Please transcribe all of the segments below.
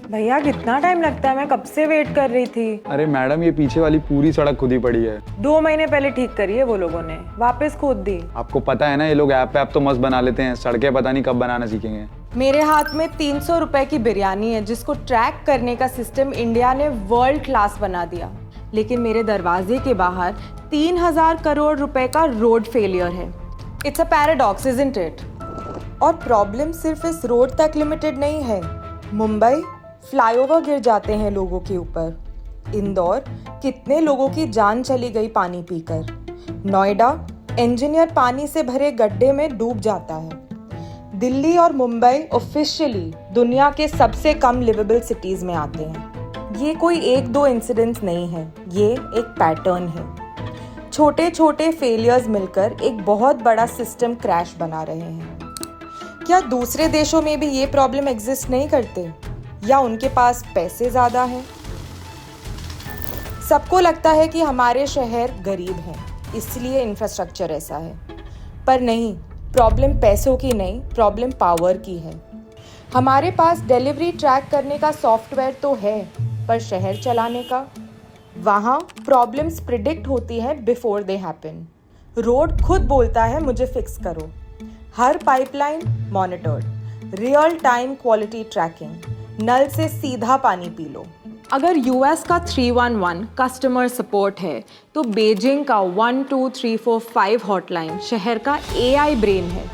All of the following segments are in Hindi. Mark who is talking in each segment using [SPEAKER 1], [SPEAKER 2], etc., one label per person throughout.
[SPEAKER 1] भैया कितना टाइम लगता है? मैं कब से वेट कर रही थी।
[SPEAKER 2] अरे मैडम, ये पीछे वाली पूरी सड़क खुद ही पड़ी है।
[SPEAKER 1] 2 महीने पहले ठीक करी है वो लोगों ने, वापस खोद दी।
[SPEAKER 2] आपको पता है ना, ये लोग ऐप तो मस्त बना लेते हैं, सड़कें पता नहीं कब बनाना सीखेंगे।
[SPEAKER 1] मेरे हाथ में 300 रुपए की बिरयानी है जिसको ट्रैक करने का सिस्टम इंडिया ने वर्ल्ड क्लास बना दिया, लेकिन मेरे दरवाजे के बाहर 3000 करोड़ रुपए का रोड फेलियर है। It's a paradox, isn't it? और प्रॉब्लम सिर्फ इस रोड तक लिमिटेड नहीं है। मुंबई फ्लाईओवर गिर जाते हैं लोगों के ऊपर। इंदौर कितने लोगों की जान चली गई पानी पीकर। नोएडा इंजीनियर पानी से भरे गड्ढे में डूब जाता है। दिल्ली और मुंबई ऑफिशियली दुनिया के सबसे कम लिवेबल सिटीज में आते हैं। ये कोई 1-2 इंसिडेंट्स नहीं है, ये एक पैटर्न है। छोटे छोटे फेलियर्स मिलकर एक बहुत बड़ा सिस्टम क्रैश बना रहे हैं। क्या दूसरे देशों में भी ये प्रॉब्लम एग्जिस्ट नहीं करते, या उनके पास पैसे ज़्यादा हैं? सबको लगता है कि हमारे शहर गरीब हैं, इसलिए इंफ्रास्ट्रक्चर ऐसा है। पर नहीं, प्रॉब्लम पैसों की नहीं, प्रॉब्लम पावर की है। हमारे पास डिलीवरी ट्रैक करने का सॉफ्टवेयर तो है, पर शहर चलाने का? वहाँ प्रॉब्लम्स प्रिडिक्ट होती हैं बिफोर दे हैपन। रोड खुद बोलता है मुझे फिक्स करो। हर pipeline monitored, real time quality tracking, नल से सीधा पानी पी लो। अगर यूएस का 311 कस्टमर सपोर्ट है, तो बीजिंग का 1 2 3 4 5 हॉटलाइन शहर का AI ब्रेन है।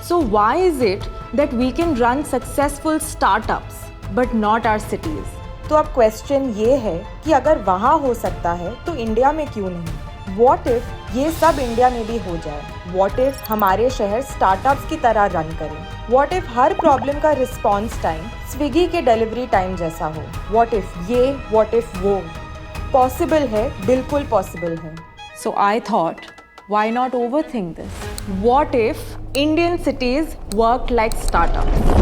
[SPEAKER 1] So why is it that we can run successful startups but not our cities? तो अब क्वेश्चन ये है कि अगर वहाँ हो सकता है तो इंडिया में क्यों नहीं? What if ये सब इंडिया में भी हो जाए? What if हमारे शहर स्टार्टअप्स की तरह रन करें? What if हर प्रॉब्लम का रिस्पॉन्स टाइम स्विगी के डिलीवरी टाइम जैसा हो? What if ये, what if वो? पॉसिबल है, बिल्कुल पॉसिबल है। So I thought, why not overthink this? What if Indian cities work like startups?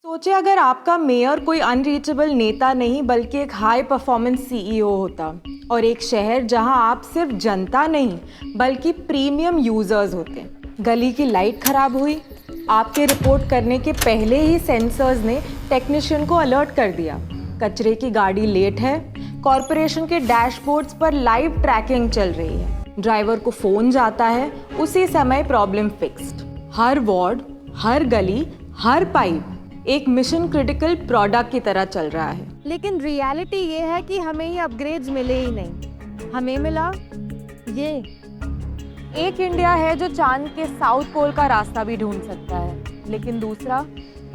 [SPEAKER 1] सोचे अगर आपका मेयर कोई अनरीचेबल नेता नहीं बल्कि एक हाई परफॉर्मेंस CEO होता, और एक शहर जहां आप सिर्फ जनता नहीं बल्कि प्रीमियम यूजर्स होते। गली की लाइट खराब हुई, आपके रिपोर्ट करने के पहले ही सेंसर्स ने टेक्नीशियन को अलर्ट कर दिया। कचरे की गाड़ी लेट है, कॉरपोरेशन के डैशबोर्ड्स पर लाइव ट्रैकिंग चल रही है। ड्राइवर को फोन जाता है, उसी समय प्रॉब्लम फिक्स्ड। हर वार्ड, हर गली, हर पाइप एक मिशन क्रिटिकल प्रोडक्ट की तरह चल रहा है।
[SPEAKER 3] लेकिन रियलिटी ये है कि हमें ये अपग्रेड्स मिले ही नहीं। हमें मिला ये।
[SPEAKER 1] एक इंडिया है जो चांद के साउथ पोल का रास्ता भी ढूंढ सकता है, लेकिन दूसरा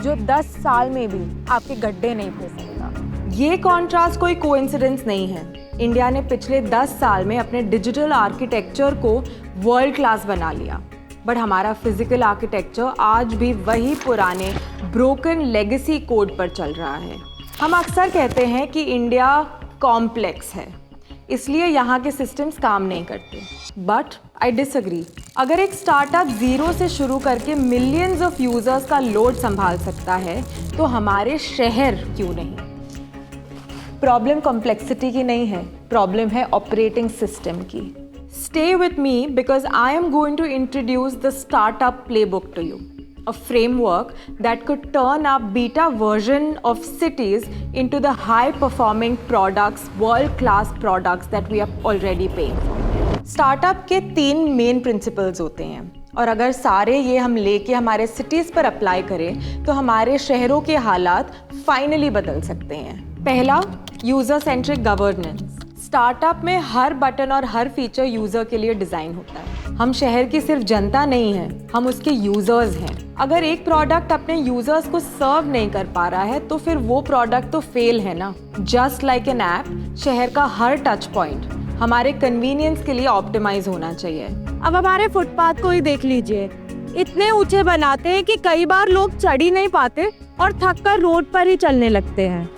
[SPEAKER 1] जो 10 साल में भी आपके गड्ढे नहीं भर सकता। ये कॉन्ट्रास्ट कोई कोइंसिडेंस नहीं है। इंडिया ने पिछले 10 साल में अपने डिजिटल आर्किटेक्चर को वर्ल्ड क्लास बना लिया, बट हमारा फिजिकल आर्किटेक्चर आज भी वही पुराने ब्रोकन लेगेसी कोड पर चल रहा है। हम अक्सर कहते हैं कि इंडिया कॉम्प्लेक्स है, इसलिए यहाँ के सिस्टम्स काम नहीं करते, बट आई डिसएग्री। अगर एक स्टार्टअप जीरो से शुरू करके मिलियंस ऑफ यूजर्स का लोड संभाल सकता है, तो हमारे शहर क्यों नहीं? प्रॉब्लम कॉम्प्लेक्सिटी की नहीं है, प्रॉब्लम है ऑपरेटिंग सिस्टम की। Stay with me because I am going to introduce the startup playbook to you, a framework that could turn our beta version of cities into the high-performing products, world-class products that we are already paying for. Startup के 3 main principles होते हैं, और अगर सारे ये हम लेके हमारे cities पर अप्लाई करें तो हमारे शहरों के हालात फाइनली बदल सकते हैं। पहला, यूजर सेंट्रिक गवर्नेंस। स्टार्टअप में हर बटन और हर फीचर यूजर के लिए डिजाइन होता है। हम शहर की सिर्फ जनता नहीं हैं, हम उसके यूजर्स हैं। अगर एक प्रोडक्ट अपने यूजर्स को सर्व नहीं कर पा रहा है तो फिर वो प्रोडक्ट तो फेल है ना। जस्ट लाइक एन ऐप, शहर का हर टच पॉइंट हमारे कन्वीनियंस के लिए ऑप्टिमाइज होना चाहिए।
[SPEAKER 3] अब हमारे फुटपाथ को ही देख लीजिए, इतने ऊंचे बनाते हैं कि कई बार लोग चढ़ ही नहीं पाते और थक कर रोड पर ही चलने लगते हैं।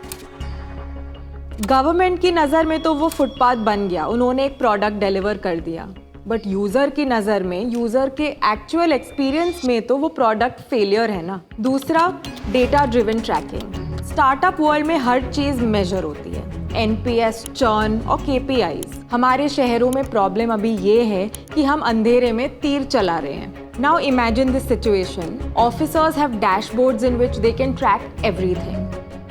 [SPEAKER 1] गवर्नमेंट की नज़र में तो वो फुटपाथ बन गया, उन्होंने एक प्रोडक्ट डिलीवर कर दिया, बट यूज़र की नज़र में, यूज़र के एक्चुअल एक्सपीरियंस में तो वो प्रोडक्ट फेलियर है ना। दूसरा, data driven tracking. Startup world में हर चीज़ मेजर होती है, NPS, चर्न और KPIs। हमारे शहरों में प्रॉब्लम अभी ये है कि हम अंधेरे में तीर चला रहे हैं। Now imagine this situation. Officers have dashboards in which they can track everything.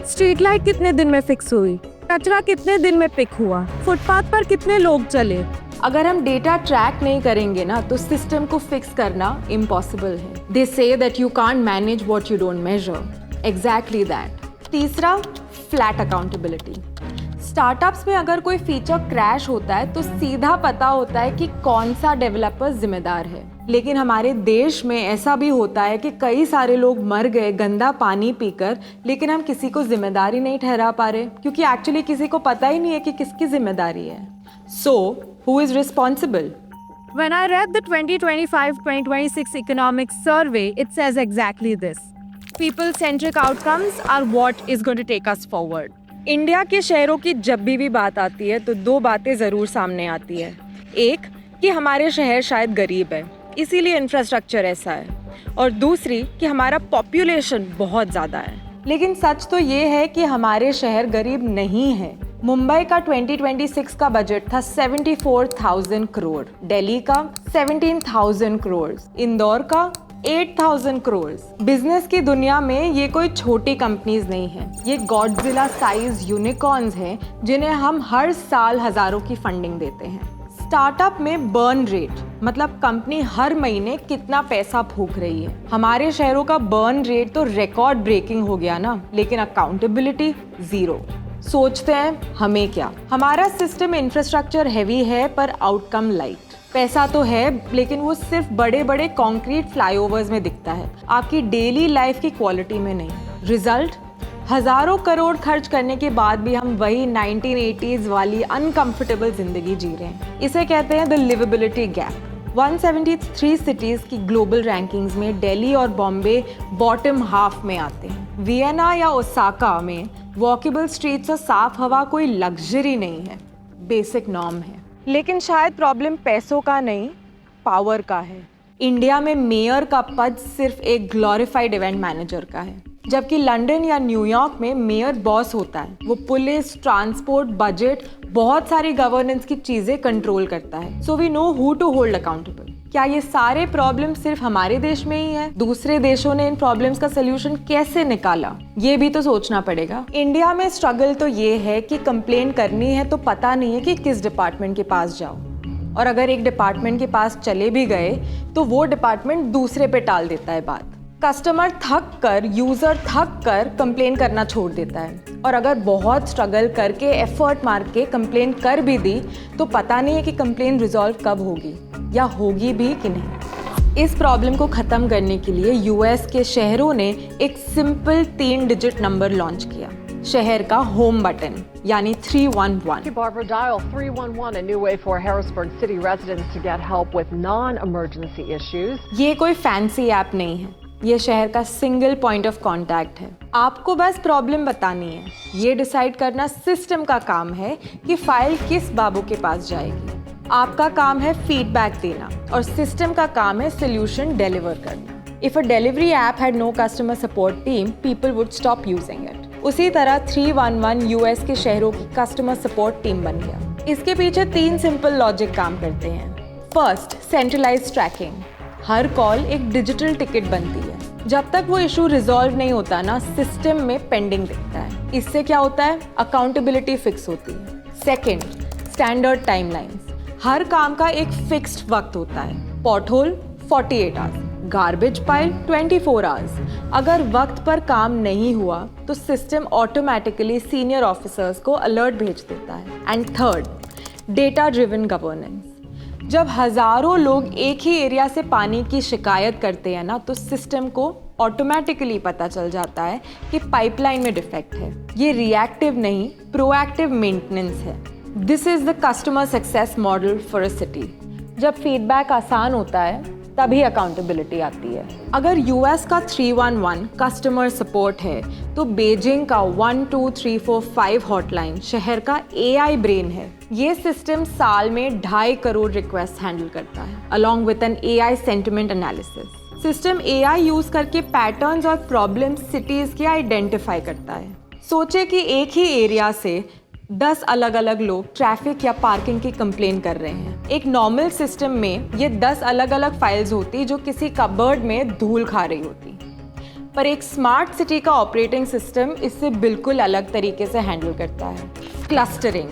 [SPEAKER 3] Street light कितने दिन में फिक्स हुई, कचरा कितने दिन में पिक हुआ, फुटपाथ पर कितने लोग चले।
[SPEAKER 1] अगर हम डेटा ट्रैक नहीं करेंगे ना तो सिस्टम को फिक्स करना इम्पॉसिबल है। They say that you can't manage what you don't measure. Exactly that. तीसरा, फ्लैट अकाउंटेबिलिटी। स्टार्टअप्स में अगर कोई फीचर क्रैश होता है तो सीधा पता होता है कि कौन सा डेवलपर जिम्मेदार है। लेकिन हमारे देश में ऐसा भी होता है कि कई सारे लोग मर गए गंदा पानी पीकर, लेकिन हम किसी को जिम्मेदारी नहीं ठहरा पा रहे क्योंकि एक्चुअली किसी को पता ही नहीं है कि किसकी जिम्मेदारी है। So, who is responsible?
[SPEAKER 3] When I read the 2025-2026 economic survey, it says exactly this. People-centric outcomes are what is going to take us forward.
[SPEAKER 1] India के शहरों की जब भी बात आती है तो दो बातें ज़रूर सामने आती है। एक कि हमारे शहर शायद गरीब है, इसीलिए इंफ्रास्ट्रक्चर ऐसा है, और दूसरी कि हमारा पॉपुलेशन बहुत ज़्यादा है। लेकिन सच तो ये है कि हमारे शहर गरीब नहीं है। मुंबई का 2026 का बजट था 74,000 करोड़, दिल्ली का 17,000 करोड़, इंदौर का 8,000 करोड़। बिजनेस की दुनिया में ये कोई छोटी कंपनीज नहीं है, ये गॉडजिला साइज यूनिकॉर्न्स हैं जिन्हें हम हर साल हजारों की फंडिंग देते हैं। स्टार्टअप में बर्न रेट मतलब कंपनी हर महीने कितना पैसा फूंक रही है। हमारे शहरों का बर्न रेट तो रिकॉर्ड ब्रेकिंग हो गया ना, लेकिन अकाउंटेबिलिटी जीरो। सोचते हैं हमें क्या, हमारा सिस्टम इंफ्रास्ट्रक्चर हैवी है पर आउटकम लाइट। पैसा तो है लेकिन वो सिर्फ बड़े बड़े कंक्रीट फ्लाईओवर्स में दिखता है, आपकी डेली लाइफ की क्वालिटी में नहीं। रिजल्ट, हजारों करोड़ खर्च करने के बाद भी हम वही 1980s वाली अनकंफर्टेबल जिंदगी जी रहे हैं। इसे कहते हैं द लिवेबिलिटी गैप। 173 सिटीज की ग्लोबल रैंकिंग्स में दिल्ली और बॉम्बे बॉटम हाफ में आते हैं। वियना या ओसाका में वॉकेबल स्ट्रीट्स और साफ हवा कोई लग्जरी नहीं है, बेसिक नॉर्म है। लेकिन शायद प्रॉब्लम पैसों का नहीं, पावर का है। इंडिया में मेयर का पद सिर्फ एक ग्लोरीफाइड इवेंट मैनेजर का है, जबकि लंदन या न्यूयॉर्क में मेयर बॉस होता है। वो पुलिस, ट्रांसपोर्ट, बजट, बहुत सारी गवर्नेंस की चीजें कंट्रोल करता है। So we know who to hold accountable. क्या ये सारे प्रॉब्लम सिर्फ हमारे देश में ही है? दूसरे देशों ने इन प्रॉब्लम्स का सोल्यूशन कैसे निकाला, ये भी तो सोचना पड़ेगा। इंडिया में स्ट्रगल तो ये है कि कंप्लेन करनी है तो पता नहीं है कि किस डिपार्टमेंट के पास जाओ, और अगर एक डिपार्टमेंट के पास चले भी गए तो वो डिपार्टमेंट दूसरे पे टाल देता है बात। कस्टमर थक कर, यूजर थक कर कंप्लेन करना छोड़ देता है, और अगर बहुत स्ट्रगल करके एफर्ट मार के कंप्लेन कर भी दी तो पता नहीं है कि कंप्लेन रिजॉल्व कब होगी या होगी भी कि नहीं। इस प्रॉब्लम को ख़त्म करने के लिए यूएस के शहरों ने एक सिंपल 3 डिजिट नंबर लॉन्च किया, शहर का होम बटन यानी 311।
[SPEAKER 4] Barbara, dial 311, a new way for Harrisburg City residents to get help with non-emergency issues.
[SPEAKER 1] ये कोई फैंसी ऐप नहीं है, ये शहर का सिंगल पॉइंट ऑफ कांटेक्ट है। आपको बस प्रॉब्लम बतानी है, ये डिसाइड करना सिस्टम का काम है कि फाइल किस बाबू के पास जाएगी। आपका काम है फीडबैक देना और सिस्टम का काम है सोल्यूशन डिलीवर करना। If a delivery app had no customer support team, people would stop using it. उसी तरह 311 यूएस के शहरों की कस्टमर सपोर्ट टीम बन गया। इसके पीछे 3 सिंपल लॉजिक काम करते हैं। First, centralised tracking. हर कॉल एक डिजिटल टिकट बनती है, जब तक वो इशू रिजॉल्व नहीं होता ना, सिस्टम में पेंडिंग दिखता है। इससे क्या होता है, अकाउंटेबिलिटी फिक्स होती है। Second, standard timelines. हर काम का एक फिक्स्ड वक्त होता है। Pothole 48 hours, garbage pile 24 hours. अगर वक्त पर काम नहीं हुआ तो सिस्टम ऑटोमेटिकली सीनियर ऑफिसर्स को अलर्ट भेज देता है। And third, data driven governance. जब हजारों लोग एक ही एरिया से पानी की शिकायत करते हैं ना, तो सिस्टम को ऑटोमेटिकली पता चल जाता है कि पाइपलाइन में डिफेक्ट है। ये रिएक्टिव नहीं, प्रोएक्टिव मेंटेनेंस है। This is the customer success model for a city. जब फीडबैक आसान होता है तभी अकाउंटेबिलिटी आती है। अगर यूएस का 311 कस्टमर सपोर्ट है तो बीजिंग का 1 2 3 4 5 हॉटलाइन शहर का एआई ब्रेन है। ये सिस्टम साल में 2.5 करोड़ रिक्वेस्ट हैंडल करता है, along with an AI sentiment analysis. System AI use करके पैटर्न्स और प्रॉब्लम्स सिटीज के आइडेंटिफाई करता है। सोचे कि एक ही एरिया से 10 अलग अलग लोग ट्रैफिक या पार्किंग की कंप्लेन कर रहे हैं। एक नॉर्मल सिस्टम में ये 10 अलग अलग फाइल्स होती जो किसी कबर्ड में धूल खा रही होती, पर एक स्मार्ट सिटी का ऑपरेटिंग सिस्टम इससे बिल्कुल अलग तरीके से हैंडल करता है। क्लस्टरिंग।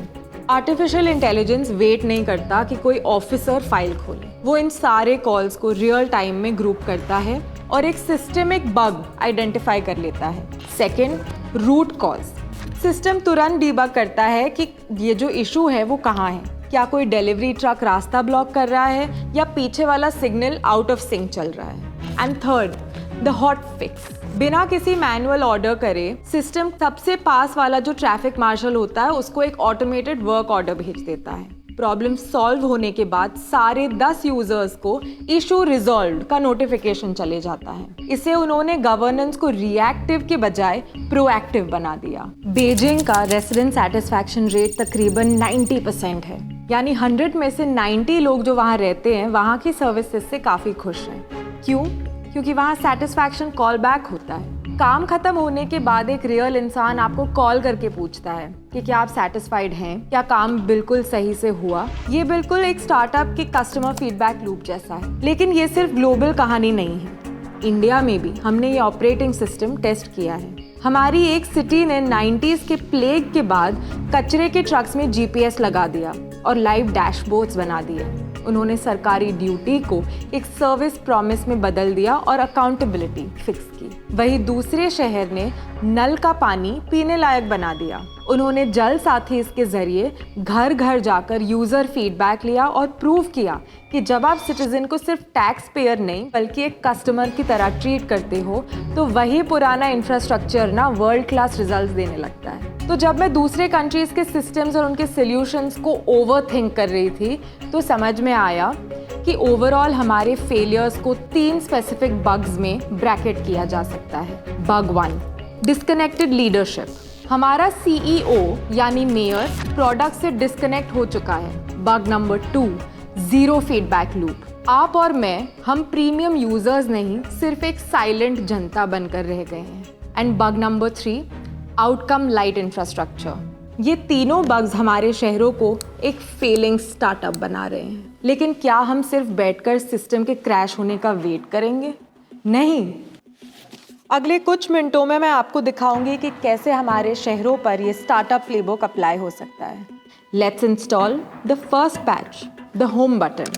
[SPEAKER 1] आर्टिफिशियल इंटेलिजेंस वेट नहीं करता कि कोई ऑफिसर फाइल खोले, वो इन सारे कॉल्स को रियल टाइम में ग्रुप करता है और एक सिस्टमिक बग आइडेंटिफाई कर लेता है। Second, root cause. सिस्टम तुरंत डीबग करता है कि ये जो इशू है वो कहाँ है, क्या कोई डिलीवरी ट्रक रास्ता ब्लॉक कर रहा है या पीछे वाला सिग्नल आउट ऑफ सिंक चल रहा है। And third, the hot fix. बिना किसी मैनुअल ऑर्डर करे सिस्टम सबसे पास वाला जो ट्रैफिक मार्शल होता है उसको एक ऑटोमेटेड वर्क ऑर्डर भेज देता है। प्रॉब्लम सॉल्व होने के बाद सारे 10 यूजर्स को इशू रिजॉल्व्ड का नोटिफिकेशन चले जाता है। इसे उन्होंने गवर्नेंस को रिएक्टिव के बजाय प्रोएक्टिव बना दिया। बीजिंग का रेसिडेंट सेटिस्फैक्शन रेट तकरीबन 90% है, यानी 100 में से 90 लोग जो वहाँ रहते हैं वहाँ की सर्विसेज से काफ़ी खुश हैं। क्यों? क्योंकि वहाँ सेटिस्फैक्शन कॉल बैक होता है। काम खत्म होने के बाद एक रियल इंसान आपको कॉल करके पूछता है कि क्या आप सेटिस्फाइड हैं, क्या काम बिल्कुल सही से हुआ। ये बिल्कुल एक स्टार्टअप के कस्टमर फीडबैक लूप जैसा है। लेकिन ये सिर्फ ग्लोबल कहानी नहीं है, इंडिया में भी हमने ये ऑपरेटिंग सिस्टम टेस्ट किया है। हमारी एक सिटी ने 90s के प्लेग के बाद कचरे के ट्रक्स में GPS लगा दिया और लाइव डैशबोर्ड्स बना दिए। उन्होंने सरकारी ड्यूटी को एक सर्विस प्रॉमिस में बदल दिया और अकाउंटेबिलिटी फिक्स की। वहीं दूसरे शहर ने नल का पानी पीने लायक बना दिया। उन्होंने जल साथी के जरिए घर घर जाकर यूजर फीडबैक लिया और प्रूव किया कि जब आप सिटीजन को सिर्फ टैक्स पेयर नहीं बल्कि एक कस्टमर की तरह ट्रीट करते हो तो वही पुराना इंफ्रास्ट्रक्चर ना वर्ल्ड क्लास रिजल्ट्स देने लगता है। तो जब मैं दूसरे कंट्रीज के सिस्टम्स और उनके सॉल्यूशंस को ओवरथिंक कर रही थी तो समझ में आया कि ओवरऑल हमारे फेलियर्स को 3 स्पेसिफिक बग्स में ब्रैकेट किया जा सकता है। Bug 1, disconnected leadership. हमारा CEO यानी मेयर प्रोडक्ट से डिस्कनेक्ट हो चुका है। Bug number 2, zero feedback loop. आप और मैं, हम प्रीमियम यूजर्स नहीं, सिर्फ एक साइलेंट जनता बनकर रह गए हैं। And bug number 3, outcome light infrastructure. ये तीनों बग्स हमारे शहरों को एक फेलिंग स्टार्टअप बना रहे हैं। लेकिन क्या हम सिर्फ बैठकर सिस्टम के क्रैश होने का वेट करेंगे? नहीं। अगले कुछ मिनटों में मैं आपको दिखाऊंगी कि कैसे हमारे शहरों पर ये स्टार्टअप प्लेबुक अप्लाई हो सकता है। Let's install the first patch, the home button.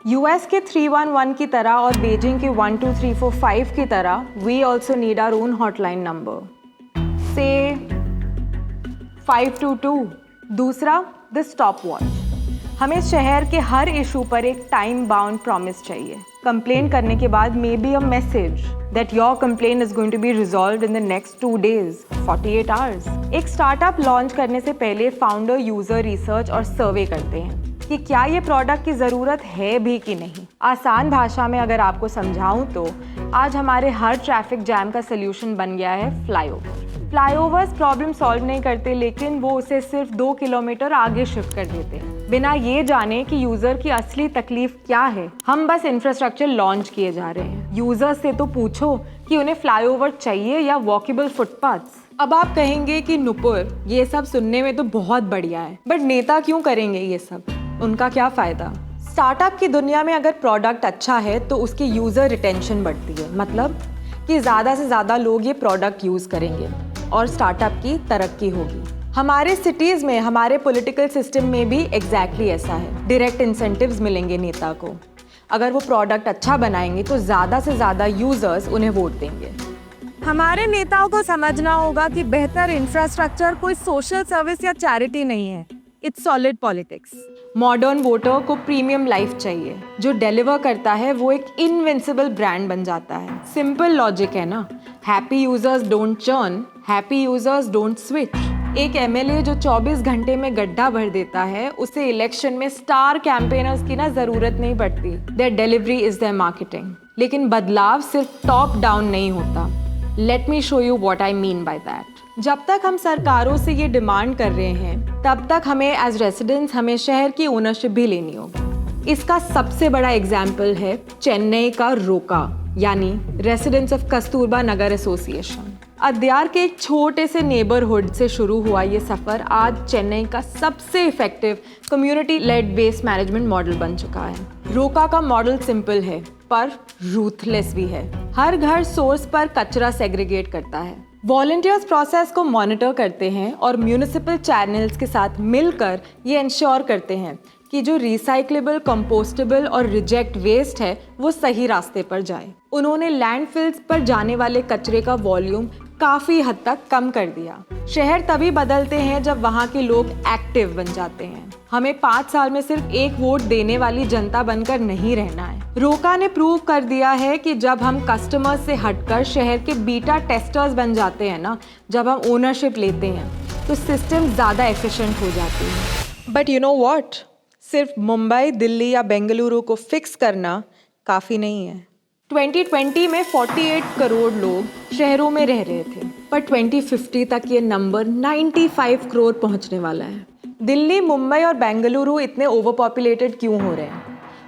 [SPEAKER 1] US के 311 की तरह और बीजिंग के 1 2 3 4 5 की तरह we also need our own hotline number, say 522। दूसरा, द स्टॉप वॉच। हमें शहर के हर इशू पर एक टाइम बाउंड प्रॉमिस चाहिए। कंप्लेन करने के बाद maybe a message that your complain is going to be resolved in the next 2 days, 48 hours। एक स्टार्टअप लॉन्च करने से पहले फाउंडर यूजर रिसर्च और सर्वे करते हैं कि क्या ये प्रोडक्ट की ज़रूरत है भी कि नहीं। आसान भाषा में अगर आपको समझाऊं तो आज हमारे हर ट्रैफिक जैम का सल्यूशन बन गया है फ्लाईओवर। फ्लाईओवर्स प्रॉब्लम सॉल्व नहीं करते, लेकिन वो उसे सिर्फ 2 किलोमीटर आगे शिफ्ट कर देते हैं बिना ये जाने कि यूजर की असली तकलीफ क्या है। हम बस इंफ्रास्ट्रक्चर लॉन्च किए जा रहे हैं। यूजर से तो पूछो कि उन्हें फ्लाईओवर चाहिए या वॉकेबल फुटपाथ्स। अब आप कहेंगे कि नुपुर, ये सब सुनने में तो बहुत बढ़िया है, बट नेता क्यों करेंगे ये सब? उनका क्या फ़ायदा? स्टार्टअप की दुनिया में अगर प्रोडक्ट अच्छा है तो उसकी यूज़र रिटेंशन बढ़ती है, मतलब कि ज़्यादा से ज़्यादा लोग ये प्रोडक्ट यूज़ करेंगे और स्टार्टअप की तरक्की होगी। हमारे सिटीज़ में, हमारे पॉलिटिकल सिस्टम में भी एग्जैक्टली ऐसा है। डायरेक्ट इंसेंटिव्स मिलेंगे नेता को। अगर वो प्रोडक्ट अच्छा बनाएंगे तो ज़्यादा से ज़्यादा यूज़र्स उन्हें वोट देंगे।
[SPEAKER 3] हमारे नेताओं को समझना होगा कि बेहतर इंफ्रास्ट्रक्चर कोई सोशल सर्विस या चैरिटी नहीं है, it's solid politics.
[SPEAKER 1] Modern voter को प्रीमियम लाइफ चाहिए। जो डिलीवर करता है वो एक इनविंसिबल ब्रांड बन जाता है। सिंपल लॉजिक है ना। Happy users don't churn, happy users don't switch. एक MLA जो 24 घंटे में गड्ढा भर देता है, उसे इलेक्शन में स्टार कैंपेनर्स की ना जरूरत नहीं पड़ती। There delivery is there marketing. लेकिन बदलाव सिर्फ टॉप डाउन नहीं होता। Let me show you what I mean by that. जब तक हम सरकारों से ये डिमांड कर रहे हैं तब तक हमें एज रेसिडेंट्स हमें शहर की ओनरशिप भी लेनी होगी। इसका सबसे बड़ा एग्जाम्पल है चेन्नई का रोका, यानी residents of Kasturba Nagar association. Adyar के एक छोटे से नेबरहुड से शुरू हुआ ये सफ़र आज चेन्नई का सबसे effective community led waste management model बन चुका है। रोका का मॉडल सिंपल है पर रूथलेस भी है। हर घर सोर्स पर कचरा सेग्रीगेट करता है, वॉलंटियर्स प्रोसेस को मॉनिटर करते हैं और म्यूनिसिपल चैनल्स के साथ मिलकर ये इंश्योर करते हैं कि जो रिसाइक्लेबल, कंपोस्टेबल और रिजेक्ट वेस्ट है वो सही रास्ते पर जाए। उन्होंने लैंडफिल्स पर जाने वाले कचरे का वॉल्यूम काफ़ी हद तक कम कर दिया। शहर तभी बदलते हैं जब वहाँ के लोग एक्टिव बन जाते हैं। हमें 5 साल में सिर्फ एक वोट देने वाली जनता बनकर नहीं रहना है। रोका ने प्रूव कर दिया है कि जब हम कस्टमर्स से हटकर शहर के बीटा टेस्टर्स बन जाते हैं ना, जब हम ओनरशिप लेते हैं तो सिस्टम ज़्यादा एफिशिएंट हो जाती है। बट यू नो व्हाट, सिर्फ मुंबई, दिल्ली या बेंगलुरु को फिक्स करना काफ़ी नहीं है। 2020 में 48 करोड़ लोग शहरों में रह रहे थे, पर 2050 तक ये नंबर 95 करोड़ पहुंचने वाला है। दिल्ली, मुंबई और बेंगलुरु इतने ओवर पॉपुलेटेड क्यों हो रहे हैं?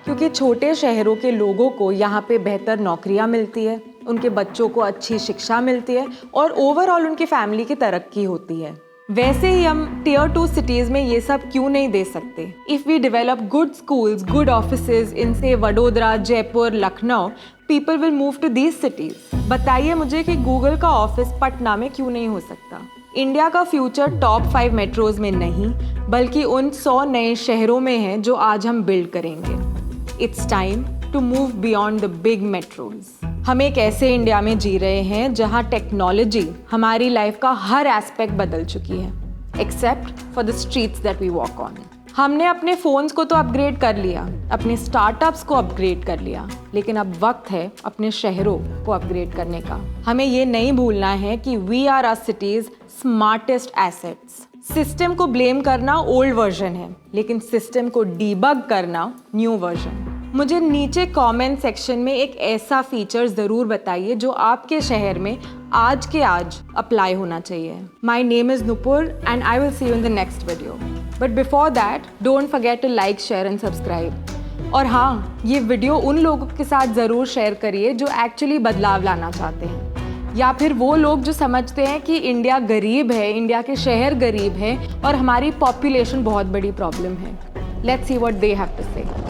[SPEAKER 1] क्योंकि छोटे शहरों के लोगों को यहाँ पे बेहतर नौकरियाँ मिलती है, उनके बच्चों को अच्छी शिक्षा मिलती है और ओवरऑल उनकी फैमिली की तरक्की होती है। वैसे ही हम टियर 2 सिटीज में ये सब क्यों नहीं दे सकते? If we develop good schools, good offices in say Vadodara, Jaipur, Lucknow, people will move to these cities. बताइए मुझे कि गूगल का ऑफिस पटना में क्यों नहीं हो सकता? इंडिया का फ्यूचर टॉप 5 मेट्रोज में नहीं बल्कि उन 100 नए शहरों में है जो आज हम बिल्ड करेंगे। It's time to move beyond the big metros. हम एक ऐसे इंडिया में जी रहे हैं जहां टेक्नोलॉजी हमारी लाइफ का हर एस्पेक्ट बदल चुकी है, except for the streets that we walk on. हमने अपने फ़ोन्स को तो अपग्रेड कर लिया, अपने स्टार्टअप्स को अपग्रेड कर लिया, लेकिन अब वक्त है अपने शहरों को अपग्रेड करने का। हमें ये नहीं भूलना है कि we are our cities smartest assets. System को ब्लेम करना ओल्ड वर्जन है, लेकिन सिस्टम को डीबग करना न्यू वर्जन। मुझे नीचे कमेंट सेक्शन में एक ऐसा फीचर ज़रूर बताइए जो आपके शहर में आज के आज अप्लाई होना चाहिए। My name is Nupur and I will see you in the next video. But before that don't forget to like, share and subscribe. और हाँ, ये वीडियो उन लोगों के साथ ज़रूर शेयर करिए जो एक्चुअली बदलाव लाना चाहते हैं, या फिर वो लोग जो समझते हैं कि इंडिया गरीब है, इंडिया के शहर गरीब है और हमारी पॉपुलेशन बहुत बड़ी प्रॉब्लम है। Let's see what they have to से।